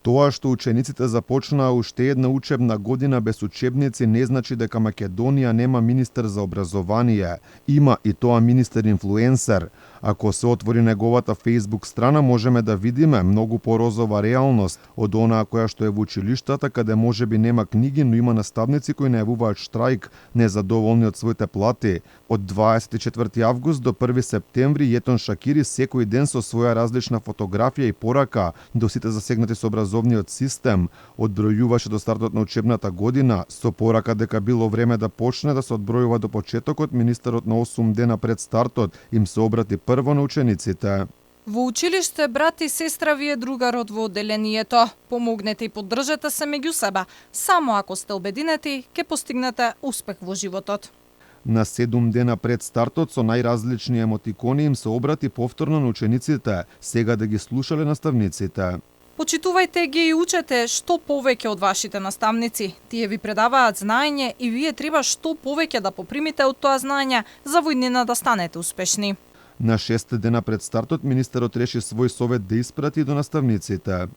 Тоа што учениците започнаа уште една учебна година без учебници не значи дека Македонија нема министер за образование. Има и тоа министер инфлуенсер. Ако се отвори неговата Facebook страна, можеме да видиме многу порозова реалност од онаа која што е во училиштата, каде можеби нема книги, но има наставници кои најавуваат штрајк, незадоволни од своите плати. Од 24 август до 1 септември Јетон Шакири секој ден со своја различна фотографија и порака до сите засегнати со образовниот систем одбројуваше до стартот на учебната година со порака дека било време да почне да се одбројува до почетокот. Министерот на 8 дена пред стартот им се обрати прво на учениците. Во училиште, брат и сестра ви е другарот во одделението. Помогнете и поддржете се меѓу себе. Само ако сте обединети, ќе постигнете успех во животот. На 7 дена пред стартот со најразлични емотикони им се обрати повторно на учениците, сега да ги слушале наставниците. Почитувајте ги и учете што повеќе од вашите наставници. Тие ви предаваат знаење и вие треба што повеќе да попримите од тоа знаење за во иднина да станете успешни. На 6 дена пред стартот министерот реши свој совет да испрати до наставниците.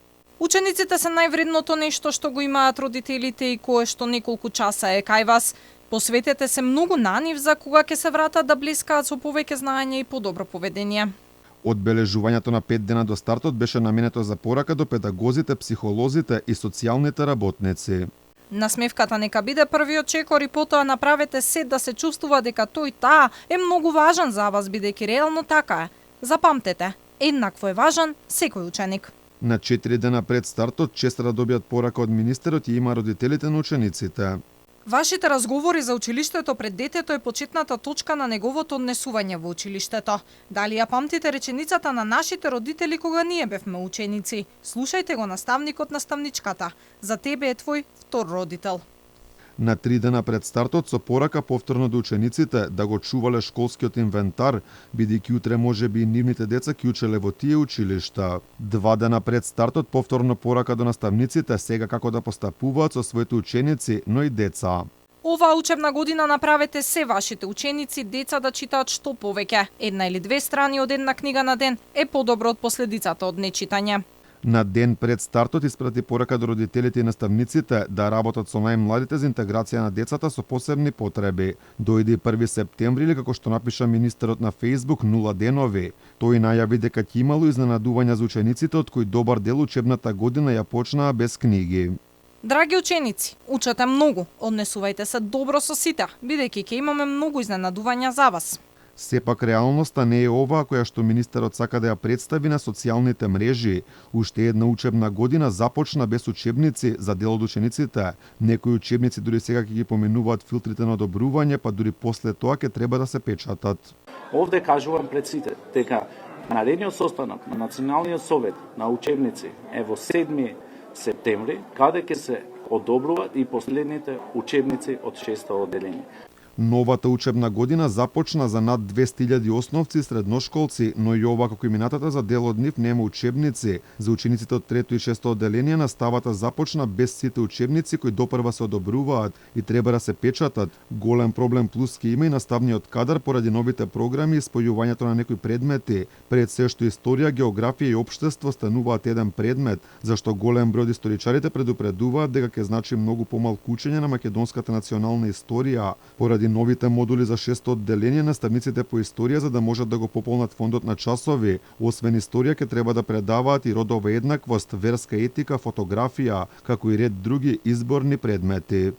Учениците се највредното нешто што го имаат родителите и кое што неколку часа е кај вас. Посветете се многу на нив за кога ќе се вратат да блискаат со повеќе знаење и подобро поведение. Одбележувањето на 5 дена до стартот беше наменето за порака до педагозите, психолозите и социјалните работници. Насмевката нека биде првиот чекор и потоа направете се да се чувствува дека тој таа е многу важен за вас, бидејќи реално така е. Запамтете, еднакво е важен секој ученик. На 4 дена пред стартот честа да добијат порака од министерот и има родителите на учениците. Вашите разговори за училиштето пред детето е почетната точка на неговото однесување во училиштето. Дали ја памтите реченицата на нашите родители кога ние бевме ученици? Слушајте го наставникот, наставничката. За тебе е твој втор родител. На 3 дена пред стартот со порака повторно до учениците да го чувале школскиот инвентар, бидејќи утре можеби и нивните деца ќе учеле во тие училишта. 2 дена пред стартот повторно порака до наставниците сега како да постапуваат со своите ученици, но и деца. Оваа учебна година направете се вашите ученици, деца да читаат што повеќе. Една или две страни од една книга на ден е подобро од последицата од нечитање. На ден пред стартот испрати порака до родителите и наставниците да работат со најмладите за интеграција на децата со посебни потреби. Дојде 1 септември или како што напиша министерот на Facebook 0 денови. Тој најави дека ќе имало изненадувања за учениците од кои добар дел учебната година ја почнаа без книги. Драги ученици, учете многу, однесувајте се добро со сите, бидејќи ќе имаме многу изненадувања за вас. Сепак реалноста не е оваа која што министерот сака да ја представи на социјалните мрежи. Уште една учебна година започна без учебници за дел од учениците. Некои учебници дури сега ќе ги поменуваат филтрите на одобрување, па дури после тоа ќе треба да се печатат. Овде кажувам пред сите дека наредниот состанок на Националниот совет на учебници е во 7 септември, каде ќе се одобруваат и последните учебници од 6-то одделение. Новата учебна година започна за над 200.000 основци и средношколци, но и ова како и минатата за дел од нив нема учебници. За учениците од 3-то и 6-то одделение наставата започна без сите учебници кои допрва се одобруваат и треба да се печатат. Голем проблем плюс ке има и наставниот кадар поради новите програми и спојувањето на некои предмети. Пред се што историја, географија и општество стануваат еден предмет, зашто голем број од историчарите предупредуваат дека ќе значи многу помалку учење на македонската национална историја. Поради новите модули за 6-то одделение, наставниците по историја за да можат да го пополнат фондот на часови. Освен историја ќе треба да предаваат и родова еднаквост, верска етика, фотографија, како и ред други изборни предмети.